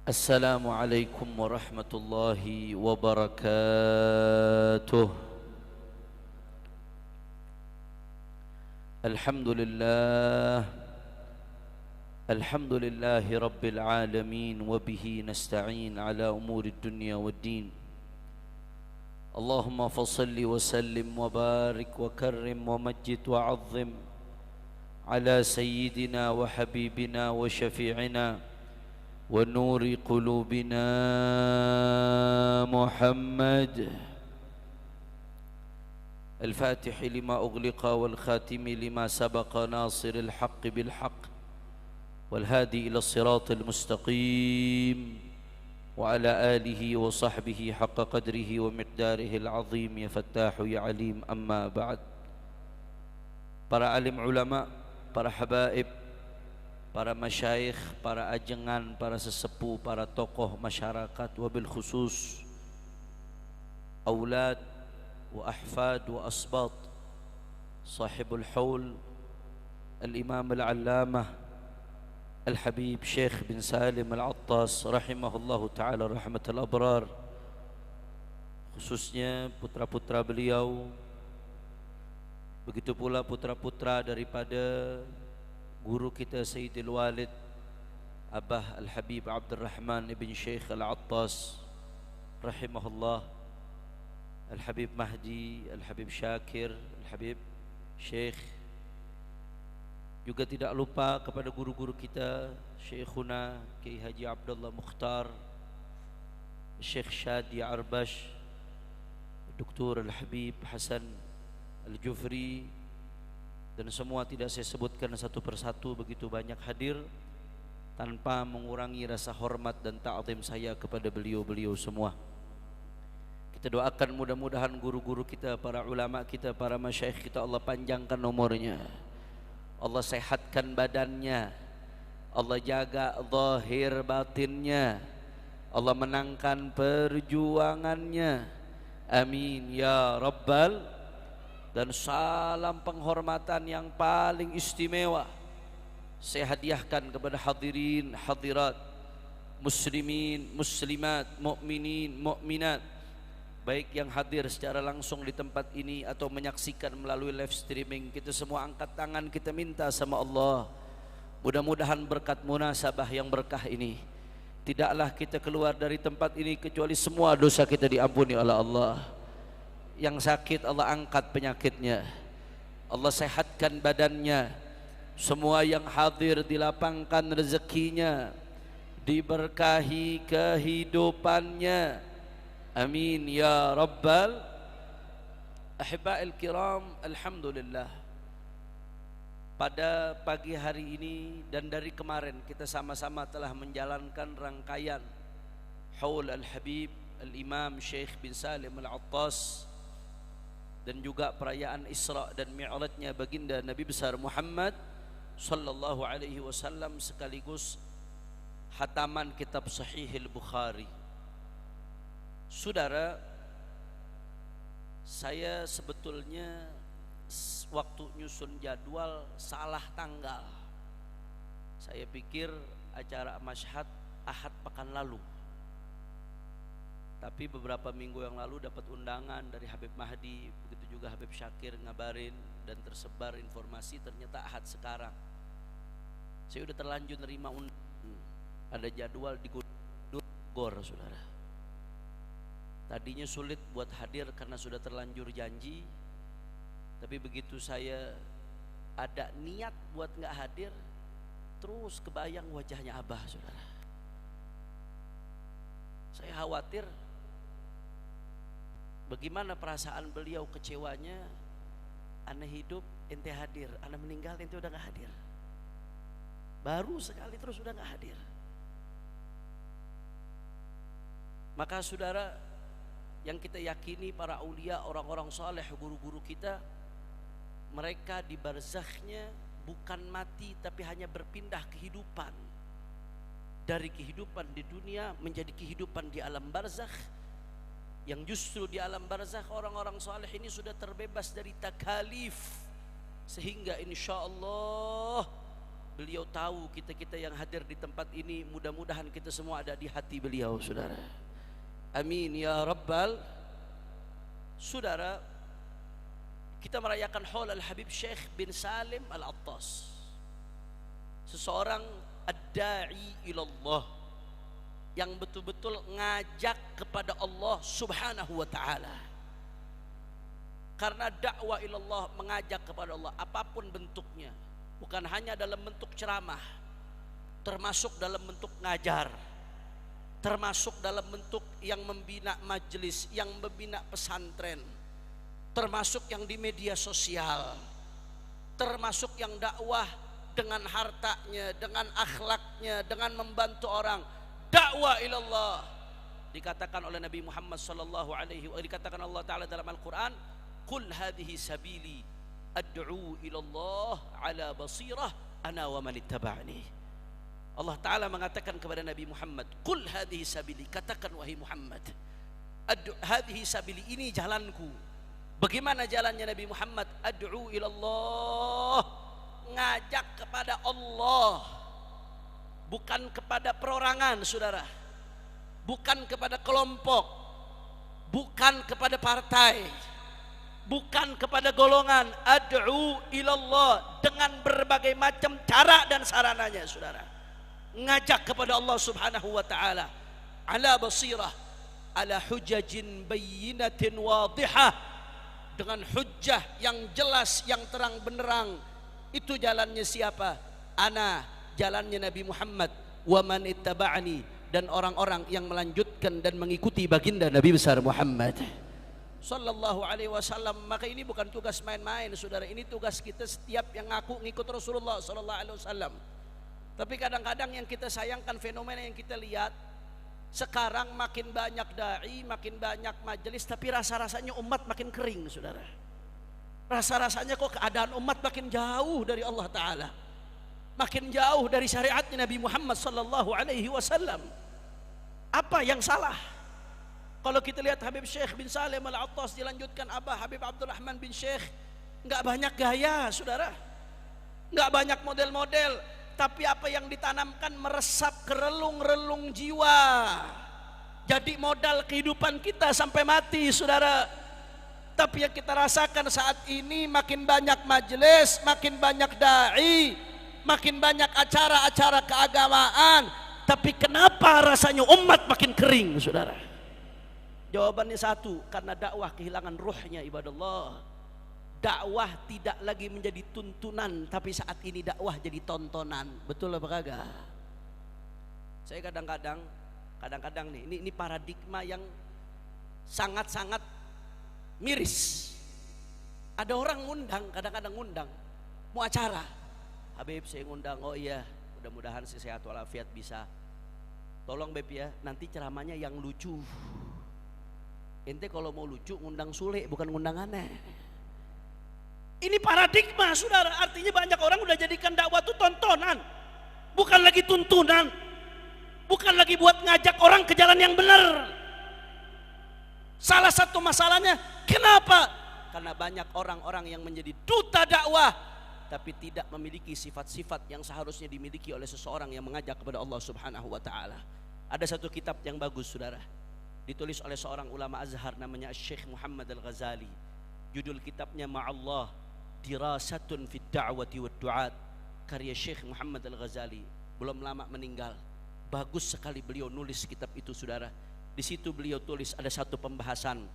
السلام عليكم ورحمة الله وبركاته. الحمد لله رب العالمين، وبه نستعين على أمور الدنيا والدين. اللهم فصل وسلم وبارك وكرم ومجد وعظم على سيدنا وحبيبنا وشفيعنا ونور قلوبنا محمد الفاتح لما أغلق والخاتم لما سبق ناصر الحق بالحق والهادي إلى الصراط المستقيم وعلى آله وصحبه حق قدره ومقداره العظيم. يا فتاح يا عليم. أما بعد. Para alim ulama, para habaib, para masyayikh, para ajengan, para sesepuh, para tokoh masyarakat, wabil khusus aulad wa ahfad wa asbat sahibul haul al-imam al-allamah al-habib Syekh bin Salim al-Attas rahimahullahu ta'ala rahmatul abrar, khususnya putra-putra beliau, begitu pula putra-putra daripada guru kita Sayyidil Walid Abah Al-Habib Abdurrahman ibn Syekh Al-Attas rahimahullah, Al-Habib Mahdi, Al-Habib Syakir, Al-Habib Syekh. Juga tidak lupa kepada guru-guru kita Syekhuna Kiai Haji Abdullah Mukhtar, Syekh Shadi Arbash, Dr. Al-Habib Hasan Al-Jufri, dan semua tidak saya sebutkan satu persatu, begitu banyak hadir tanpa mengurangi rasa hormat dan ta'zim saya kepada beliau-beliau semua. Kita doakan mudah-mudahan guru-guru kita, para ulama kita, para masyayikh kita, Allah panjangkan umurnya, Allah sehatkan badannya, Allah jaga zahir batinnya, Allah menangkan perjuangannya, amin ya rabbal. Dan salam penghormatan yang paling istimewa saya hadiahkan kepada hadirin hadirat, muslimin muslimat, mukminin mukminat, baik yang hadir secara langsung di tempat ini atau menyaksikan melalui live streaming. Kita semua angkat tangan, kita minta sama Allah, mudah-mudahan berkat munasabah yang berkah ini tidaklah kita keluar dari tempat ini kecuali semua dosa kita diampuni oleh Allah. Yang sakit Allah angkat penyakitnya, Allah sehatkan badannya. Semua yang hadir dilapangkan rezekinya, diberkahi kehidupannya, amin ya rabbal. Ahiba'il kiram, alhamdulillah, pada pagi hari ini dan dari kemarin kita sama-sama telah menjalankan rangkaian Haul Al-Habib Al-Imam Syekh bin Salim Al-Attas, dan juga perayaan Isra dan Mi'rajnya baginda Nabi besar Muhammad sallallahu alaihi wasallam, sekaligus hataman kitab Sahih Al-Bukhari. Saudara, saya sebetulnya waktu nyusun jadwal salah tanggal. Saya pikir acara Masyhad Ahad pekan lalu, tapi beberapa minggu yang lalu dapat undangan dari Habib Mahdi, begitu juga Habib Syakir ngabarin, dan tersebar informasi ternyata Ahad sekarang. Saya udah terlanjur nerima undangan, ada jadwal di Gor, saudara. Tadinya sulit buat hadir karena sudah terlanjur janji, tapi begitu saya ada niat buat nggak hadir, terus kebayang wajahnya Abah, saudara. Saya khawatir bagaimana perasaan beliau, kecewanya, ana hidup ente hadir, ana meninggal ente udah gak hadir, baru sekali terus udah gak hadir. Maka saudara, yang kita yakini para aulia, orang-orang saleh, guru-guru kita, mereka di barzakhnya bukan mati tapi hanya berpindah kehidupan, dari kehidupan di dunia menjadi kehidupan di alam barzakh, yang justru di alam barzakh orang-orang saleh ini sudah terbebas dari takalif, sehingga insyaallah Beliau tahu kita-kita yang hadir di tempat ini, mudah-mudahan kita semua ada di hati beliau, saudara. Amin ya rabbal. Saudara, kita merayakan haul al-Habib Syekh bin Salim Al-Attas, seseorang ad-da'i ilallah, yang betul-betul ngajak kepada Allah subhanahu wa ta'ala. Karena dakwah ilallah, mengajak kepada Allah apapun bentuknya, bukan hanya dalam bentuk ceramah, termasuk dalam bentuk ngajar, termasuk dalam bentuk yang membina majelis, yang membina pesantren, termasuk yang di media sosial, termasuk yang dakwah dengan hartanya, dengan akhlaknya, dengan membantu orang. Dakwah ilallah dikatakan oleh Nabi Muhammad sallallahu alaihi wasallam, dikatakan Allah Ta'ala dalam Al-Quran, qul hadhihi sabili ad'u ilallah ala basirah ana wa man ittaba'ani. Allah Ta'ala mengatakan kepada Nabi Muhammad, qul hadhihi sabili, katakan wahai Muhammad, hadhihi sabili, ini jalanku. Bagaimana jalannya Nabi Muhammad? Ad'u ilallah, ngajak kepada Allah, bukan kepada perorangan, saudara, bukan kepada kelompok, bukan kepada partai, bukan kepada golongan. Ad'u ilallah, dengan berbagai macam cara dan sarananya, saudara, ngajak kepada Allah subhanahu wa ta'ala ala basirah, ala hujajin bayyinatin wadihah, dengan hujjah yang jelas, yang terang benderang. Itu jalannya siapa? Ana, jalannya Nabi Muhammad, wa man ittaba'ani, dan orang-orang yang melanjutkan dan mengikuti baginda Nabi besar Muhammad sallallahu alaihi wasallam. Maka ini bukan tugas main-main, saudara, ini tugas kita setiap yang ngaku ngikut Rasulullah sallallahu alaihi wasallam. Tapi kadang-kadang yang kita sayangkan, fenomena yang kita lihat sekarang, makin banyak dai, makin banyak majelis, tapi rasa-rasanya umat makin kering, saudara. Rasa-rasanya kok keadaan umat makin jauh dari Allah Ta'ala, makin jauh dari syariatnya Nabi Muhammad sallallahu alaihi wasallam. Apa yang salah? Kalau kita lihat Habib Syekh bin Salim Al-Attas, dilanjutkan Abah Habib Abdurrahman bin Syekh, nggak banyak gaya, saudara, nggak banyak model-model, tapi apa yang ditanamkan meresap ke relung-relung jiwa, jadi modal kehidupan kita sampai mati, saudara. Tapi yang kita rasakan saat ini, makin banyak majelis, makin banyak dai, makin banyak acara-acara keagamaan, tapi kenapa rasanya umat makin kering, saudara? Jawabannya satu, karena dakwah kehilangan ruhnya, ibadallah. Dakwah tidak lagi menjadi tuntunan, tapi saat ini dakwah jadi tontonan. Betul apa kagak? Saya kadang-kadang nih, ini paradigma yang sangat-sangat miris. Ada orang ngundang, kadang-kadang ngundang, mau acara, Habib saya ngundang, oh iya, mudah-mudahan si sehat walafiat bisa. Tolong Beb ya, nanti ceramahnya yang lucu. Ente kalau mau lucu ngundang Sule, bukan ngundang aneh. Ini paradigma, saudara. Artinya banyak orang udah jadikan dakwah itu tontonan, bukan lagi tuntunan, bukan lagi buat ngajak orang ke jalan yang benar. Salah satu masalahnya, kenapa? Karena banyak orang-orang yang menjadi duta dakwah, tapi tidak memiliki sifat-sifat yang seharusnya dimiliki oleh seseorang yang mengajak kepada Allah subhanahu wa ta'ala. Ada satu kitab yang bagus, saudara, ditulis oleh seorang ulama Azhar, namanya Syekh Muhammad Al-Ghazali. Judul kitabnya Ma'allah Dirasatun Fid Da'wati Wad Du'at, karya Syekh Muhammad Al-Ghazali. Belum lama meninggal. Bagus sekali beliau nulis kitab itu, saudara. Di situ beliau tulis ada satu pembahasan,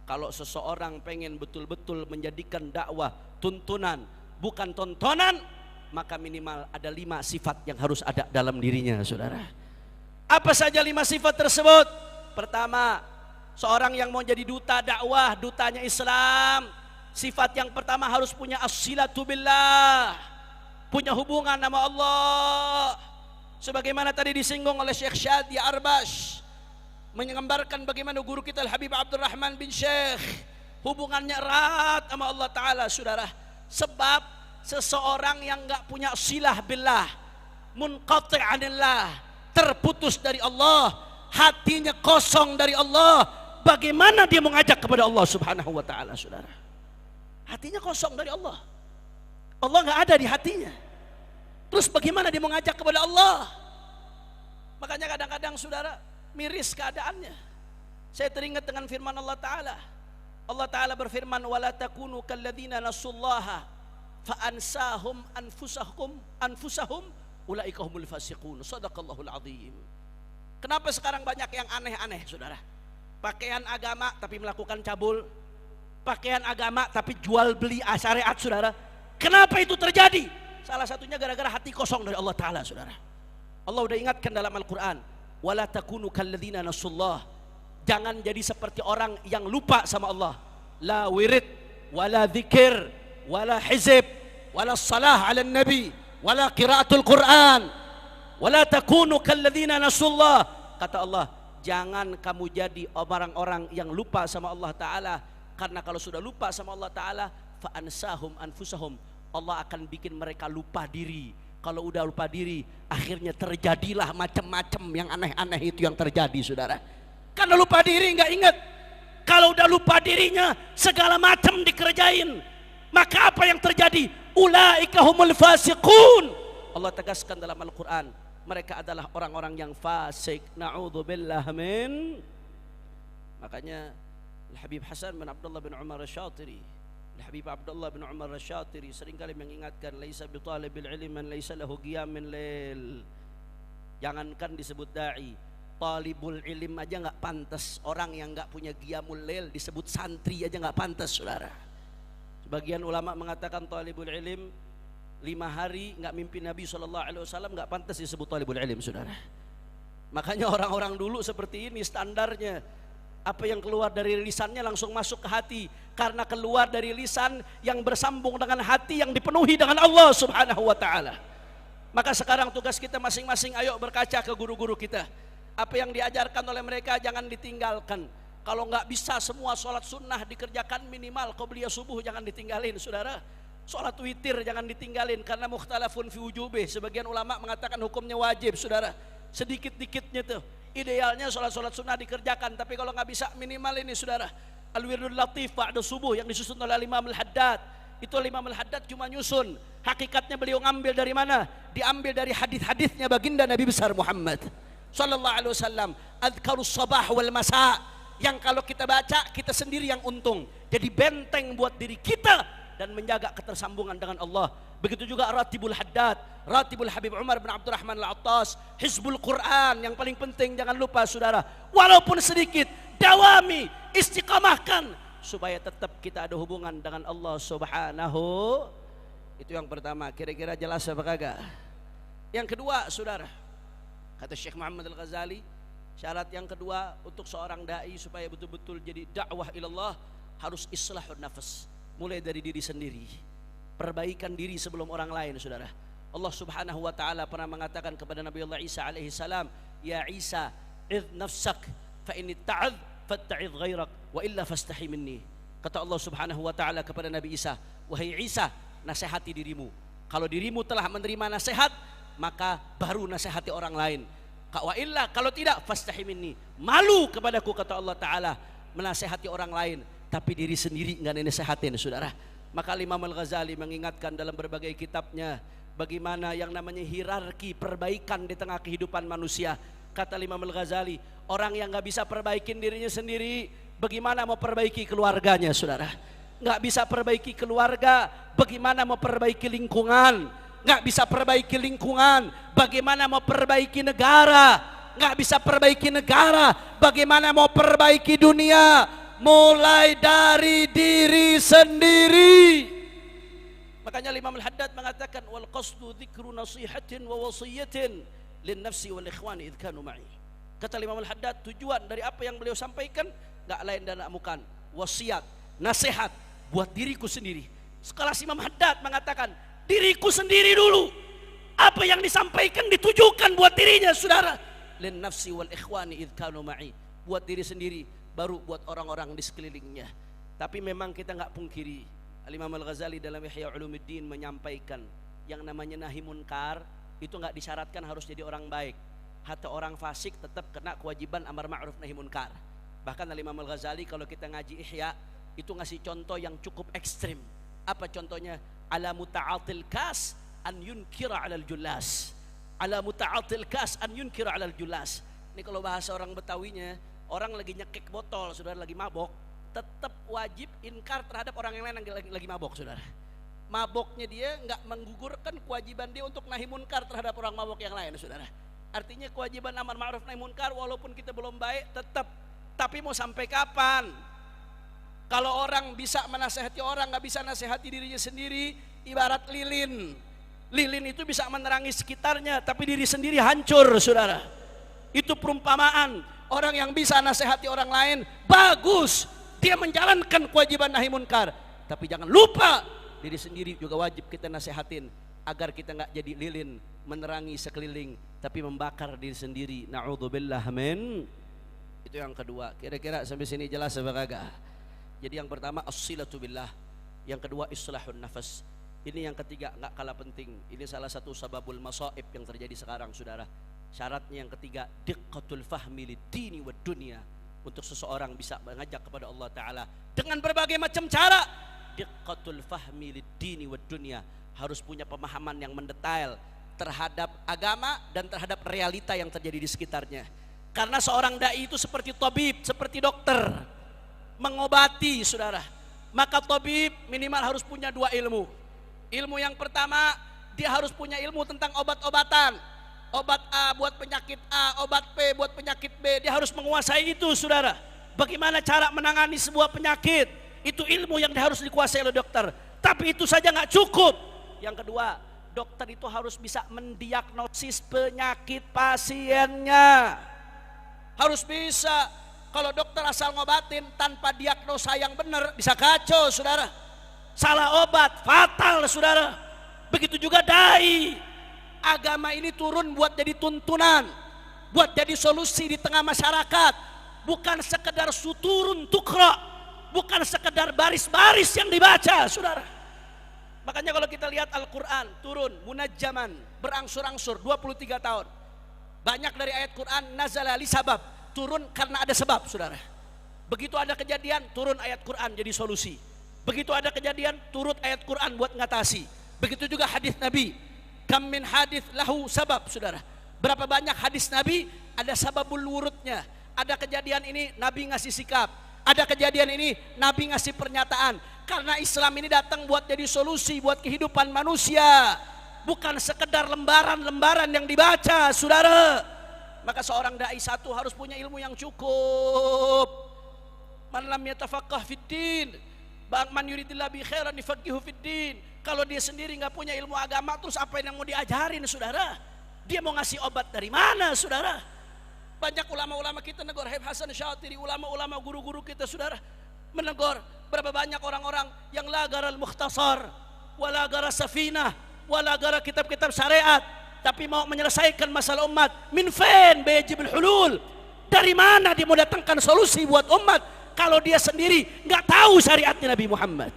kalau seseorang pengen betul-betul menjadikan dakwah tuntunan, bukan tontonan, maka minimal ada 5 sifat yang harus ada dalam dirinya, saudara. Apa saja 5 sifat tersebut? Pertama, seorang yang mau jadi duta dakwah, dutanya Islam, sifat yang pertama harus punya as-silatu billah, punya hubungan sama Allah. Sebagaimana tadi disinggung oleh Syekh Shadi Arbash, menggambarkan bagaimana guru kita Al-Habib Abdurrahman bin Syekh hubungannya erat sama Allah Ta'ala, saudara. Sebab seseorang yang gak punya silah billah, munqati' anillah, terputus dari Allah, hatinya kosong dari Allah, bagaimana dia mengajak kepada Allah subhanahu wa ta'ala, saudara? Hatinya kosong dari Allah, Allah gak ada di hatinya. Terus bagaimana dia mengajak kepada Allah? Makanya kadang-kadang saudara miris keadaannya. Saya teringat dengan firman Allah Ta'ala. Allah Ta'ala berfirman, wala takunu kalladzina nasullaha fa ansahum anfusahum ulaika humul fasiqun. Shadaqallahul azim. Kenapa sekarang banyak yang aneh-aneh saudara? Pakaian agama tapi melakukan cabul, pakaian agama tapi jual beli syariat saudara. Kenapa itu terjadi? Salah satunya gara-gara hati kosong dari Allah Ta'ala saudara. Allah udah ingatkan dalam Al-Quran, wala takunu kalladzina nasullah, jangan jadi seperti orang yang lupa sama Allah. La wirid wala dzikir wala hizib wala salah ala nabi wala qiraatul Quran, wala takunu kalladzina nasullah. Kata Allah, jangan kamu jadi orang-orang yang lupa sama Allah Ta'ala. Karena kalau sudah lupa sama Allah Ta'ala, fa ansahum anfusahum, Allah akan bikin mereka lupa diri. Kalau udah lupa diri, akhirnya terjadilah macam-macam yang aneh-aneh itu yang terjadi saudara. Karena lupa diri nggak ingat. Kalau udah lupa dirinya, segala macam dikerjain. Maka apa yang terjadi? Ulaika humul fasiqun. Allah tegaskan dalam Al-Quran, mereka adalah orang-orang yang fasik. Na'udzubillah min. Makanya Al-Habib Hasan bin Abdullah bin Umar Asyatiri, Al-Habib Abdullah bin Umar Asyatiri seringkali mengingatkan, laisa bitalibil ilmi man laisa lahu qiyamin lail. Jangankan disebut dai, talibul ilm aja nggak pantas. Orang yang nggak punya qiyamul lail disebut santri aja nggak pantas saudara. Sebagian ulama mengatakan talibul ilm 5 hari nggak mimpi Nabi SAW nggak pantas disebut talibul ilm saudara. Makanya orang-orang dulu seperti ini standarnya. Apa yang keluar dari lisannya langsung masuk ke hati, karena keluar dari lisan yang bersambung dengan hati yang dipenuhi dengan Allah Subhanahu wa Ta'ala. Maka sekarang tugas kita masing-masing, ayo berkaca ke guru-guru kita. Apa yang diajarkan oleh mereka jangan ditinggalkan. Kalau nggak bisa semua sholat sunnah dikerjakan, minimal qobliyah subuh jangan ditinggalin saudara. Sholat witir jangan ditinggalin karena mukhtalafun fi wujubih. Sebagian ulama mengatakan hukumnya wajib saudara. Sedikit-dikitnya tuh. Idealnya sholat-sholat sunnah dikerjakan, tapi kalau nggak bisa minimal ini saudara, al-wirdul latif ba'da subuh yang disusun oleh Imam Al-Haddad. Itu Imam Al-Haddad cuma nyusun, hakikatnya beliau ngambil dari mana? Diambil dari hadis-hadisnya baginda Nabi besar Muhammad sallallahu alaihi wasallam, adzkarus sabah wal masa, yang kalau kita baca kita sendiri yang untung, jadi benteng buat diri kita dan menjaga ketersambungan dengan Allah. Begitu juga Ratibul Haddad, Ratibul Habib Umar bin Abdurrahman Al-Attas, Hizbul Quran, yang paling penting jangan lupa saudara, walaupun sedikit, dawami, istiqamahkan supaya tetap kita ada hubungan dengan Allah Subhanahu. Itu yang pertama. Kira-kira jelas apa kagak? Yang kedua saudara, kata Syekh Muhammad Al-Ghazali, syarat yang kedua untuk seorang dai supaya betul-betul jadi dakwah ilallah harus islahun nafas, mulai dari diri sendiri. Perbaikan diri sebelum orang lain saudara. Allah Subhanahu wa Ta'ala pernah mengatakan kepada Nabi Allah Isa alaihi salam, ya Isa idh nafsak fa in ta'adh fatta'idh ghairak wa illa fastahi minni. Kata Allah Subhanahu wa Ta'ala kepada Nabi Isa, wahai Isa, nasihati dirimu. Kalau dirimu telah menerima nasihat, maka baru nasihati orang lain. Wa illa, kalau tidak, fastahi minni, malu kepadaku kata Allah Ta'ala menasihati orang lain, tapi diri sendiri enggak nasihatin saudara. Maka Imam Al-Ghazali mengingatkan dalam berbagai kitabnya bagaimana yang namanya hierarki perbaikan di tengah kehidupan manusia. Kata Imam Al-Ghazali, orang yang gak bisa perbaikin dirinya sendiri, bagaimana mau perbaiki keluarganya saudara? Gak bisa perbaiki keluarga, bagaimana mau perbaiki lingkungan? Gak bisa perbaiki lingkungan, bagaimana mau perbaiki negara? Gak bisa perbaiki negara, bagaimana mau perbaiki dunia? Mulai dari diri sendiri. Makanya Imam Al-Haddad mengatakan, wal qasdu dzikru nasihatin wa wasiyatin lin nafsi wal ikhwani idh kanu ma'i. Kata Imam Al-Haddad, tujuan dari apa yang beliau sampaikan enggak lain dan bukan wasiat, nasihat buat diriku sendiri. Sekelas Imam Haddad mengatakan, diriku sendiri dulu. Apa yang disampaikan ditujukan buat dirinya saudara. Lin nafsi wal ikhwani idh kanu ma'i, buat diri sendiri, baru buat orang-orang di sekelilingnya. Tapi memang kita nggak pungkiri, Imam Al-Ghazali dalam Ihya Ulumuddin menyampaikan yang namanya nahi munkar itu nggak disyaratkan harus jadi orang baik. Hatta orang fasik tetap kena kewajiban amar ma'ruf nahi munkar. Bahkan Imam Al-Ghazali kalau kita ngaji Ihya itu ngasih contoh yang cukup ekstrim. Apa contohnya? Ala muta'atil kas an yunkira 'alal jullas. Ala muta'atil kas an yunkira 'alal jullas. Ini kalau bahasa orang Betawinya, orang lagi nyekek botol, saudara, lagi mabok, tetap wajib inkar terhadap orang yang lain yang lagi mabok, saudara. Maboknya dia nggak menggugurkan kewajiban dia untuk nahi munkar terhadap orang mabok yang lain, saudara. Artinya kewajiban amar ma'ruf nahi munkar walaupun kita belum baik tetap. Tapi mau sampai kapan? Kalau orang bisa menasehati orang, nggak bisa nasihati dirinya sendiri, ibarat lilin. Lilin itu bisa menerangi sekitarnya, tapi diri sendiri hancur, saudara. Itu perumpamaan. Orang yang bisa nasihati orang lain, bagus. Dia menjalankan kewajiban nahi munkar. Tapi jangan lupa, diri sendiri juga wajib kita nasihatin. Agar kita nggak jadi lilin, menerangi sekeliling, tapi membakar diri sendiri. Na'udzubillah min. Itu yang kedua. Kira-kira sampai sini jelas apa kagak? Jadi yang pertama as-silatu billah, yang kedua islahun nafas. Ini yang ketiga nggak kalah penting. Ini salah satu sababul masaib yang terjadi sekarang, saudara. Syaratnya yang ketiga diqqatul fahmi lid-dini wad dunya. Untuk seseorang bisa mengajak kepada Allah Ta'ala dengan berbagai macam cara. Diqqatul fahmi lid-dini wad dunya, harus punya pemahaman yang mendetail terhadap agama dan terhadap realita yang terjadi di sekitarnya. Karena seorang dai itu seperti tabib, seperti dokter, mengobati, saudara. Maka tabib minimal harus punya dua ilmu. Ilmu yang pertama, dia harus punya ilmu tentang obat-obatan. Obat A buat penyakit A, obat B buat penyakit B. Dia harus menguasai itu, saudara. Bagaimana cara menangani sebuah penyakit, itu ilmu yang harus dikuasai oleh dokter. Tapi itu saja nggak cukup. Yang kedua, dokter itu harus bisa mendiagnosis penyakit pasiennya. Harus bisa. Kalau dokter asal ngobatin tanpa diagnosa yang benar, bisa kacau, saudara. Salah obat, fatal, saudara. Begitu juga dai. Agama ini turun buat jadi tuntunan, buat jadi solusi di tengah masyarakat. Bukan sekedar suturun tukra, bukan sekedar baris-baris yang dibaca, saudara. Makanya kalau kita lihat Al-Quran turun munajjaman, berangsur-angsur 23 tahun. Banyak dari ayat Quran nazala li sabab, turun karena ada sebab, saudara. Begitu ada kejadian, turun ayat Quran jadi solusi. Begitu ada kejadian, turut ayat Quran buat ngatasi. Begitu juga hadis Nabi. Kam min hadis lahu sabab, saudara. Berapa banyak hadis Nabi ada sababul wurudnya. Ada kejadian ini Nabi ngasih sikap, ada kejadian ini Nabi ngasih pernyataan. Karena Islam ini datang buat jadi solusi buat kehidupan manusia, bukan sekedar lembaran-lembaran yang dibaca, saudara. Maka seorang dai satu harus punya ilmu yang cukup. Man lam yatafaqqah fiddin, man yuridillahu bi khairan yufaqihu fiddin. Kalau dia sendiri nggak punya ilmu agama, terus apa yang mau diajarin, saudara? Dia mau ngasih obat dari mana, saudara? Banyak ulama-ulama kita negor, Habib Hasan Syatiri, ulama-ulama guru-guru kita, saudara, menegor. Berapa banyak orang-orang yang lagar al-mukhtasar, walagar safinah, walagar kitab-kitab syariat, tapi mau menyelesaikan masalah umat. Min fain bayajibul hulul. Dari mana dia mau datangkan solusi buat umat kalau dia sendiri nggak tahu syariatnya Nabi Muhammad?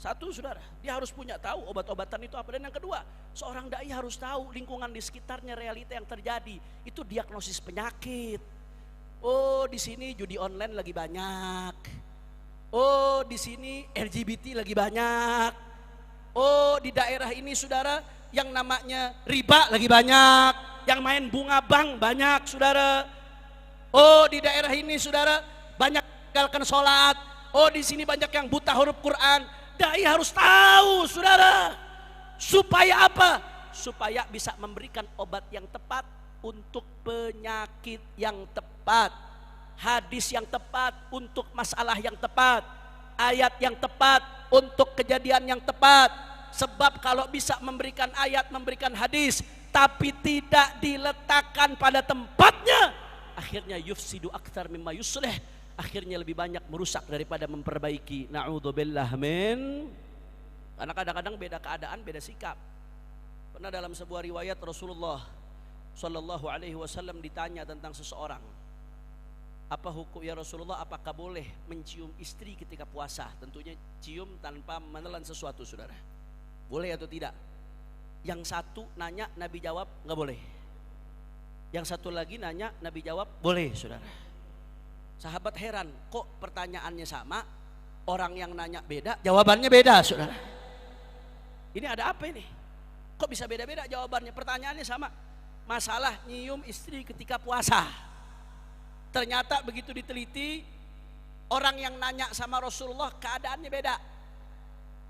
Satu, saudara, dia harus punya tahu obat-obatan itu apa. Dan yang kedua, seorang dai harus tahu lingkungan di sekitarnya, realita yang terjadi. Itu diagnosis penyakit. Oh, di sini judi online lagi banyak. Oh, di sini LGBT lagi banyak. Oh, di daerah ini, saudara, yang namanya riba lagi banyak. Yang main bunga bank banyak, saudara. Oh, di daerah ini, saudara, banyak meninggalkan sholat. Oh, di sini banyak yang buta huruf Quran. Dai harus tahu, saudara. Supaya apa? Supaya bisa memberikan obat yang tepat untuk penyakit yang tepat, hadis yang tepat untuk masalah yang tepat, ayat yang tepat untuk kejadian yang tepat. Sebab kalau bisa memberikan ayat, memberikan hadis, tapi tidak diletakkan pada tempatnya, akhirnya yufsidu aktsar mimma yuslih. Akhirnya lebih banyak merusak daripada memperbaiki. Na'udzubillah min. Karena kadang-kadang beda keadaan, beda sikap. Pernah dalam sebuah riwayat Rasulullah Sallallahu Alaihi Wasallam ditanya tentang seseorang, apa hukum ya Rasulullah, apakah boleh mencium istri ketika puasa? Tentunya cium tanpa menelan sesuatu, saudara. Boleh atau tidak? Yang satu nanya, Nabi jawab nggak boleh. Yang satu lagi nanya, Nabi jawab boleh, saudara. Sahabat heran, kok pertanyaannya sama, orang yang nanya beda, jawabannya beda, saudara. Ini ada apa ini? Kok bisa beda-beda jawabannya? Pertanyaannya sama. Masalah nyium istri ketika puasa. Ternyata begitu diteliti, orang yang nanya sama Rasulullah keadaannya beda.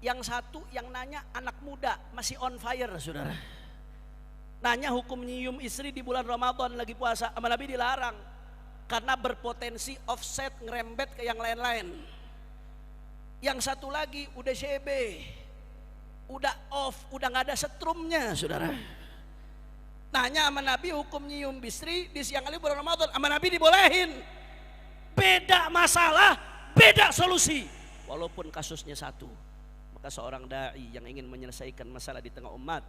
Yang satu yang nanya anak muda, masih on fire saudara. Nanya hukum nyium istri di bulan Ramadan lagi puasa, sama Nabi dilarang. Karena berpotensi offset ngerembet ke yang lain-lain. Yang satu lagi udah CB, udah off, udah gak ada setrumnya saudara. Nanya sama Nabi hukum nyium istri di siang hari bulan Ramadan, sama Nabi dibolehin. Beda masalah, beda solusi. Walaupun kasusnya satu. Maka seorang da'i yang ingin menyelesaikan masalah di tengah umat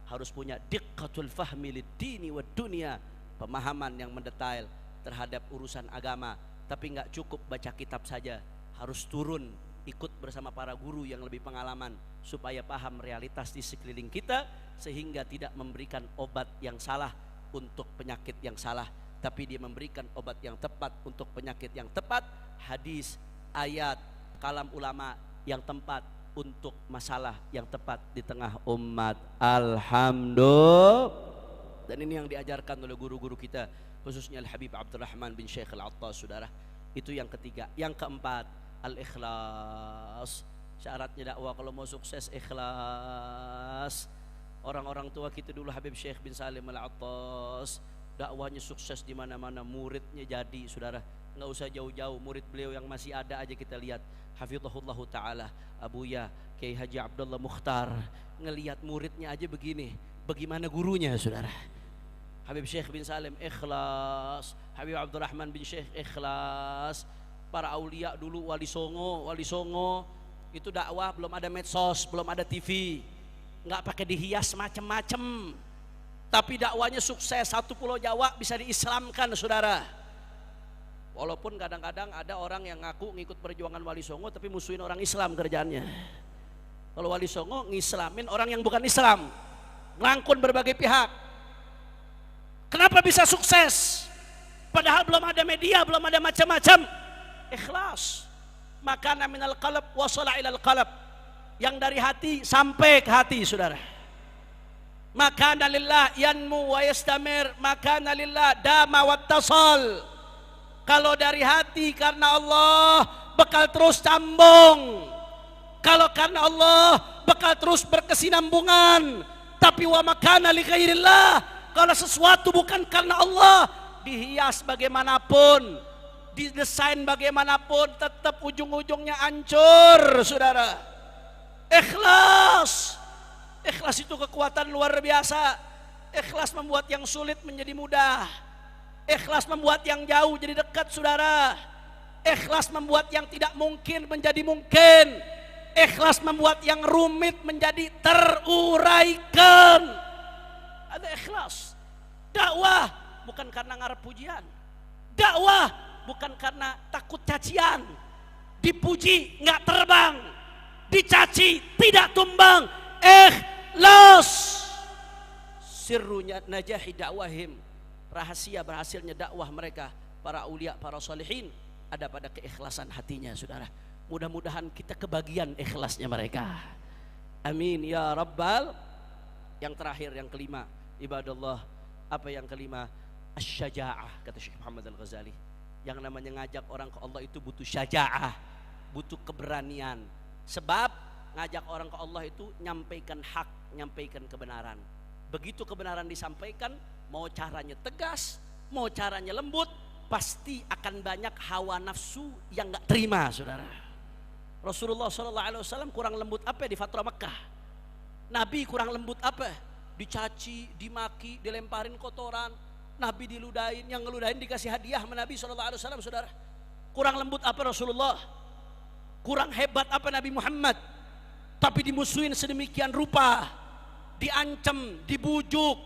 harus punya diqqatul fahmi lid-dini wad dunya, pemahaman yang mendetail terhadap urusan agama. Tapi nggak cukup baca kitab saja, harus turun ikut bersama para guru yang lebih pengalaman supaya paham realitas di sekeliling kita, sehingga tidak memberikan obat yang salah untuk penyakit yang salah, tapi dia memberikan obat yang tepat untuk penyakit yang tepat. Hadis, ayat, kalam ulama yang tempat untuk masalah yang tepat di tengah umat. Alhamdulillah. Dan ini yang diajarkan oleh guru-guru kita, khususnya Al-Habib Abdurrahman bin Syekh Al-Attas saudara. Itu yang ketiga. Yang keempat, al-ikhlas. Syaratnya dakwah kalau mau sukses ikhlas. Orang-orang tua kita dulu, Habib Syekh bin Salim Al-Attas, dakwahnya sukses di mana-mana, muridnya jadi saudara. Nggak usah jauh-jauh, murid beliau yang masih ada aja kita lihat. Hafizahullah Ta'ala, Abuya Kiai Haji Abdullah Mukhtar, ngelihat muridnya aja begini, bagaimana gurunya saudara. Habib Syekh bin Salim ikhlas, Habib Abdurrahman bin Syekh ikhlas. Para aulia dulu, Wali Songo itu dakwah belum ada medsos, belum ada TV, nggak pakai dihias macem-macem, tapi dakwahnya sukses. Satu pulau Jawa bisa diislamkan saudara. Walaupun kadang-kadang ada orang yang ngaku ngikut perjuangan Wali Songo tapi musuhin orang Islam kerjaannya. Kalau Wali Songo ngislamin orang yang bukan Islam, ngelangkun berbagai pihak. Kenapa bisa sukses? Padahal belum ada media, belum ada macam-macam. Ikhlas. Makana minal qalb wasala ilal qalb. Yang dari hati sampai ke hati saudara. Makana lillah yanmu wa yastamir, makana lillah dama wattasal. Kalau dari hati karena Allah bakal terus cambung. Kalau karena Allah bakal terus berkesinambungan. Tapi wa makana li ghairillah, kalau sesuatu bukan karena Allah, dihias bagaimanapun, didesain bagaimanapun, tetap ujung-ujungnya hancur saudara. Ikhlas. Ikhlas itu kekuatan luar biasa. Ikhlas membuat yang sulit menjadi mudah. Ikhlas membuat yang jauh jadi dekat saudara. Ikhlas membuat yang tidak mungkin menjadi mungkin. Ikhlas membuat yang rumit menjadi teruraikan. Ada ikhlas. Dakwah bukan karena ngarep pujian. Dakwah bukan karena takut cacian. Dipuji nggak terbang, dicaci tidak tumbang. Ikhlas. Sirrunya najahi dakwahim, rahasia berhasilnya dakwah mereka para aulia, para salihin ada pada keikhlasan hatinya saudara. Mudah-mudahan kita kebagian ikhlasnya mereka. Amin ya rabbal. Yang terakhir, yang kelima, ibadallah. Apa yang kelima? Asy-syaja'ah, kata Syekh Muhammad Al-Ghazali. Yang namanya ngajak orang ke Allah itu butuh syaja'ah, butuh keberanian. Sebab ngajak orang ke Allah itu nyampaikan hak, nyampaikan kebenaran. Begitu kebenaran disampaikan, mau caranya tegas, mau caranya lembut, pasti akan banyak hawa nafsu yang gak terima saudara. Rasulullah SAW kurang lembut apa di Fatrah Mekah? Nabi kurang lembut apa? Dicaci, dimaki, dilemparin kotoran, Nabi diludahin, yang ngeludahin dikasih hadiah sama Nabi SAW saudara. Kurang lembut apa Rasulullah? Kurang hebat apa Nabi Muhammad? Tapi dimusuhin sedemikian rupa, diancam, dibujuk,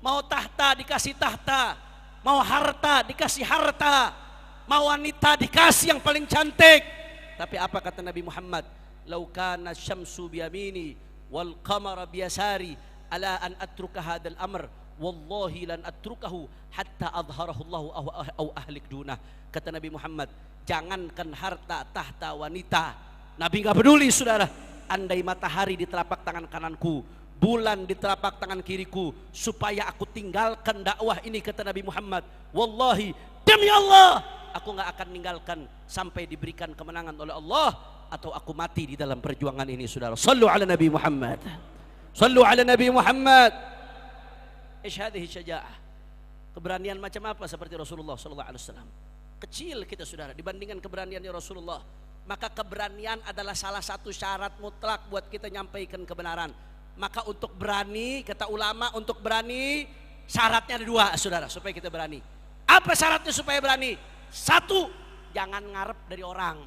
mau tahta dikasih tahta, mau harta dikasih harta, mau wanita dikasih yang paling cantik. Tapi apa kata Nabi Muhammad? Lau kana syamsu biyamini wal qamara biyasari ala an atruka hadal amr wallahi lan atrukahu hatta adharahu Allahu au ahlik dunah. Kata Nabi Muhammad, jangankan harta, tahta, wanita, Nabi gak peduli saudara. andai matahari di telapak tangan kananku, bulan di telapak tangan kiriku, supaya aku tinggalkan dakwah ini, kata Nabi Muhammad, wallahi, demi Allah, aku gak akan ninggalkan sampai diberikan kemenangan oleh Allah atau aku mati di dalam perjuangan ini, saudara. Sallu ala Nabi Muhammad, sallu ala Nabi Muhammad. Isyhadihi syaja'ah. Keberanian macam apa seperti Rasulullah sallallahu alaihi wasallam? Kecil kita, saudara, dibandingkan keberaniannya Rasulullah. Maka keberanian adalah salah satu syarat mutlak buat kita nyampaikan kebenaran. Maka untuk berani, kata ulama, untuk berani syaratnya ada dua, saudara, supaya kita berani. Apa syaratnya supaya berani? Satu, jangan ngarep dari orang.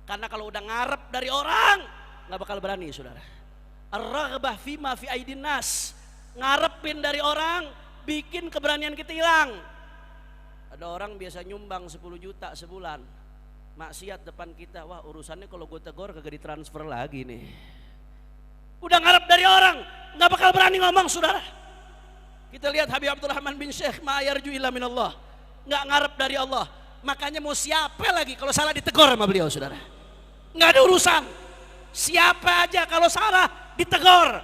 Karena kalau udah ngarep dari orang, nggak bakal berani, saudara. Ar-raghbah fima fi aidin nas. Ngarepin dari orang bikin keberanian kita hilang. Ada orang biasa nyumbang 10 juta sebulan, maksiat depan kita, wah urusannya kalau gue tegur kagak ditransfer lagi nih. Udah ngarep dari orang, nggak bakal berani ngomong, saudara. Kita lihat Habib Abdurrahman bin Syekh, ma yarju illa minallah, nggak ngarep dari Allah. Makanya mau siapa lagi kalau salah ditegur sama beliau, saudara. Nggak ada urusan. Siapa aja kalau salah ditegur,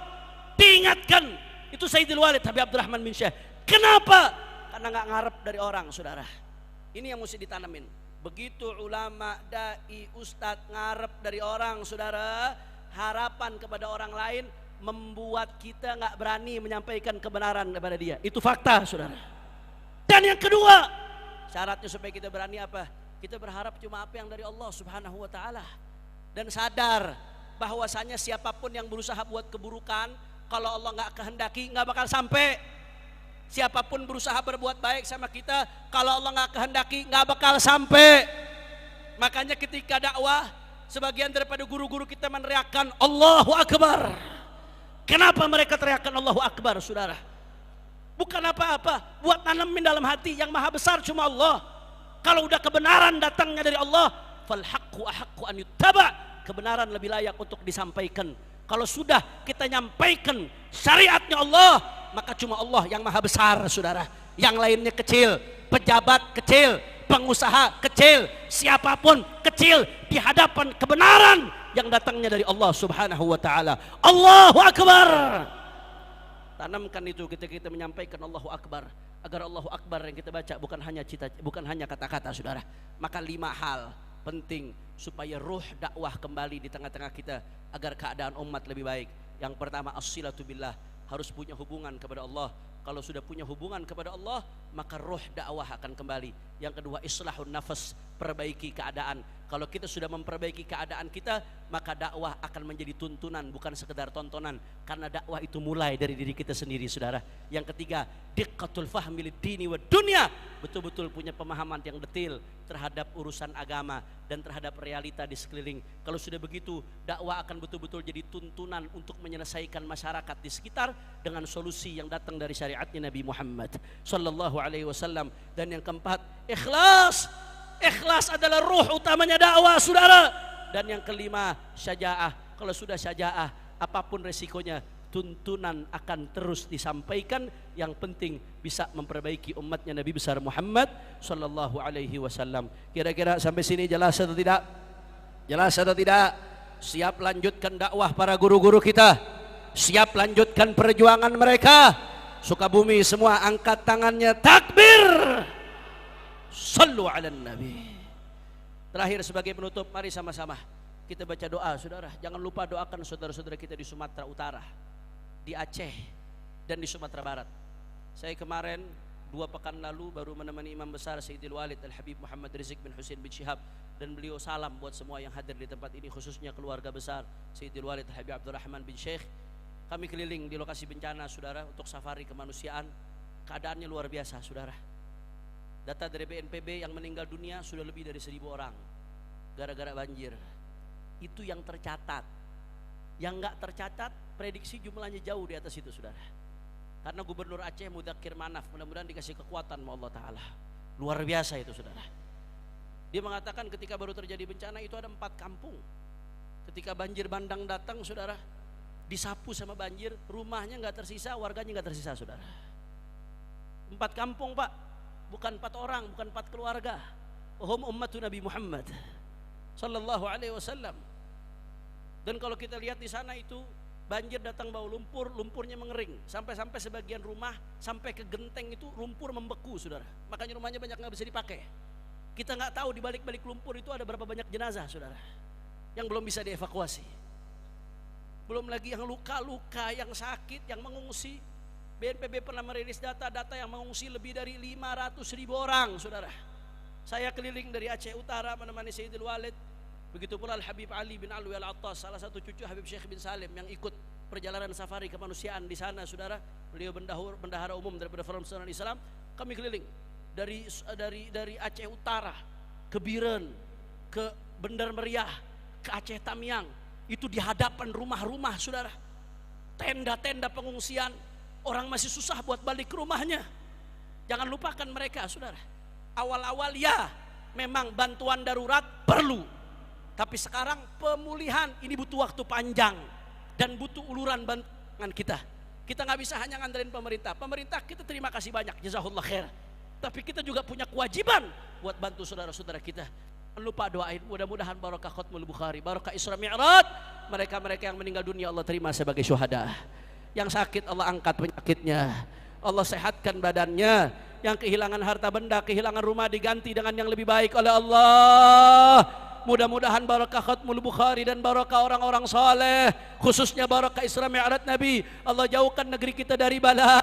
diingatkan. Itu Sayyidul Walid Habib Abdurrahman bin Syekh. Kenapa? Karena nggak ngarep dari orang, saudara. Ini yang mesti ditanamin. Begitu ulama, dai, ustadz ngarep dari orang, saudara, harapan kepada orang lain membuat kita nggak berani menyampaikan kebenaran kepada dia. Itu fakta, saudara. Dan yang kedua, syaratnya supaya kita berani apa? Kita berharap cuma apa yang dari Allah Subhanahu wa taala. Dan sadar bahwasanya siapapun yang berusaha buat keburukan, kalau Allah nggak kehendaki nggak bakal sampai. Siapapun berusaha berbuat baik sama kita, kalau Allah nggak kehendaki nggak bakal sampai. Makanya ketika dakwah, sebagian daripada guru-guru kita meneriakkan Allahu Akbar. Kenapa mereka teriakkan Allahu Akbar, saudara? Bukan apa-apa, buat nanemin dalam hati yang maha besar cuma Allah. Kalau udah kebenaran datangnya dari Allah, fal haqqu ahaqqu an yuttaba. Kebenaran lebih layak untuk disampaikan. Kalau sudah kita nyampaikan syariatnya Allah, maka cuma Allah yang maha besar, saudara. Yang lainnya kecil, pejabat kecil, pengusaha kecil, siapapun kecil di hadapan kebenaran yang datangnya dari Allah Subhanahu wa taala. Allahu Akbar. Tanamkan itu ketika kita menyampaikan Allahu Akbar, agar Allahu Akbar yang kita baca bukan hanya kata-kata, saudara. Maka 5 hal penting supaya ruh dakwah kembali di tengah-tengah kita agar keadaan umat lebih baik. Yang pertama, as-silatu billah, harus punya hubungan kepada Allah. Kalau sudah punya hubungan kepada Allah, maka ruh dakwah akan kembali. Yang kedua, islahun nafas, perbaiki keadaan. Kalau kita sudah memperbaiki keadaan kita, maka dakwah akan menjadi tuntunan, bukan sekedar tontonan. Karena dakwah itu mulai dari diri kita sendiri, saudara. Yang ketiga, diqqatul fahmi lid-dini wad dunya, betul-betul punya pemahaman yang detail terhadap urusan agama dan terhadap realita di sekeliling. Kalau sudah begitu, dakwah akan betul-betul jadi tuntunan untuk menyelesaikan masyarakat di sekitar dengan solusi yang datang dari syariatnya Nabi Muhammad sallallahu alaihi wasallam. Dan yang keempat, ikhlas. Ikhlas adalah ruh utamanya dakwah, saudara. Dan yang kelima, syaja'ah. Kalau sudah syaja'ah, apapun resikonya, tuntunan akan terus disampaikan. Yang penting bisa memperbaiki umatnya Nabi besar Muhammad sallallahu alaihi wasallam. Kira-kira sampai sini jelas atau tidak? Jelas atau tidak? Siap lanjutkan dakwah para guru-guru kita? Siap lanjutkan perjuangan mereka? Sukabumi semua angkat tangannya, takbir. Sallu ala Nabi. Terakhir sebagai penutup, mari sama-sama kita baca doa, saudara. Jangan lupa doakan saudara-saudara kita di Sumatera Utara, di Aceh, dan di Sumatera Barat. Saya kemarin 2 pekan lalu baru menemani Imam Besar Sayyidil Walid Al-Habib Muhammad Rizik bin Husain bin Syihab, dan beliau salam buat semua yang hadir di tempat ini, khususnya keluarga besar Sayyidil Walid Habib Abdurrahman bin Syekh. Kami keliling di lokasi bencana, saudara, untuk safari kemanusiaan. Keadaannya luar biasa, saudara. Data dari BNPB yang meninggal dunia sudah lebih dari 1000 orang gara-gara banjir. Itu yang tercatat. Yang nggak tercatat, prediksi jumlahnya jauh di atas itu, saudara. Karena Gubernur Aceh Mudzakkir Manaf, mudah-mudahan dikasih kekuatan sama Allah Ta'ala. Luar biasa itu, saudara. Dia mengatakan ketika baru terjadi bencana itu ada 4 kampung. Ketika banjir bandang datang, saudara, disapu sama banjir, rumahnya nggak tersisa, warganya nggak tersisa, saudara. 4 kampung, Pak. Bukan 4 orang, bukan 4 keluarga. Hum ummatu Nabi Muhammad sallallahu alaihi wasallam. Dan kalau kita lihat di sana itu banjir datang bawa lumpur, lumpurnya mengering. Sampai-sampai sebagian rumah, sampai ke genteng itu lumpur membeku, saudara. Makanya rumahnya banyak nggak bisa dipakai. Kita nggak tahu di balik-balik lumpur itu ada berapa banyak jenazah, saudara, yang belum bisa dievakuasi. Belum lagi yang luka-luka, yang sakit, yang mengungsi. BNPB pernah merilis data-data yang mengungsi lebih dari 500.000 orang, saudara. Saya keliling dari Aceh Utara menemani Sayyidil Walid. Begitu pula Al-Habib Ali bin Alwi Al-Attas, salah satu cucu Habib Syekh bin Salim yang ikut perjalanan safari kemanusiaan di sana, saudara. Beliau bendahara umum daripada Forum Persaudaraan Islam. Kami keliling dari Aceh Utara ke Biren, ke Bendar Meriah, ke Aceh Tamiang. Itu di hadapan rumah-rumah, saudara. Tenda-tenda pengungsian, orang masih susah buat balik ke rumahnya. Jangan lupakan mereka, saudara. Awal-awal ya memang bantuan darurat perlu, tapi sekarang pemulihan ini butuh waktu panjang dan butuh uluran bantuan kita. Kita nggak bisa hanya ngandelin pemerintah. Pemerintah kita terima kasih banyak, jazakallah khair. Tapi kita juga punya kewajiban buat bantu saudara-saudara kita. Jangan lupa doain, mudah-mudahan barokah Khatmul Bukhari, barokah Isra Mi'raj. Mereka-mereka yang meninggal dunia Allah terima sebagai syuhada. Yang sakit Allah angkat penyakitnya, Allah sehatkan badannya. Yang kehilangan harta benda, kehilangan rumah diganti dengan yang lebih baik oleh Allah. Mudah-mudahan barakah Khatmul Bukhari dan barakah orang-orang saleh, khususnya barakah Isra Mi'raj Nabi. Allah jauhkan negeri kita dari bala,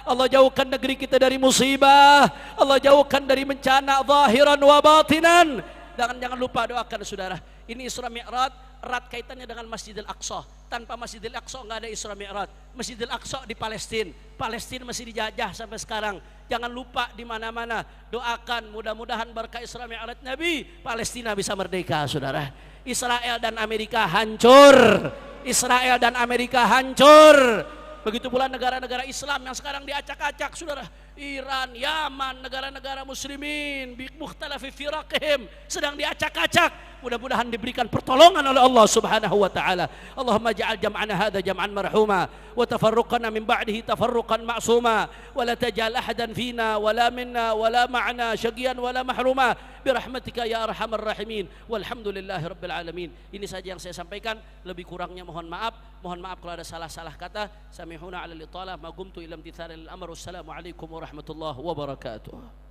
Allah jauhkan negeri kita dari musibah, Allah jauhkan dari bencana zahiran wa batinan. Dan jangan lupa doakan, saudara. Ini Isra Mi'raj erat kaitannya dengan Masjidil Aqsa. Tanpa Masjidil Aqsa nggak ada Isra Mi'raj. Masjidil Aqsa di Palestina. Palestina masih dijajah sampai sekarang. Jangan lupa di mana-mana doakan, mudah-mudahan berkah Isra Mi'raj Nabi Palestina bisa merdeka, saudara. Israel dan Amerika hancur. Israel dan Amerika hancur. Begitu pula negara-negara Islam yang sekarang diacak-acak, saudara. Iran, Yaman, negara-negara muslimin bi mukhtalafi firaqihim sedang diacak-acak. Mudah-mudahan diberikan pertolongan oleh Allah Subhanahu wa taala. Allahumma ja'al jam'ana hadza jam'an marhuma wa tafarruqana min ba'dihi tafarruqan ma'suma wa la taj'al ahadan fina wa la minna wa la ma'na syaqiyan wa la mahruma birahmatika ya arhamar rahimin. Walhamdulillahi rabbil alamin. Ini saja yang saya sampaikan, lebih kurangnya mohon maaf. Mohon maaf kalau ada salah-salah kata. Samihuna 'alal italah ma qumtu ila imtithalil amr. Wassalamu alaikum warahmatullahi wabarakatuh.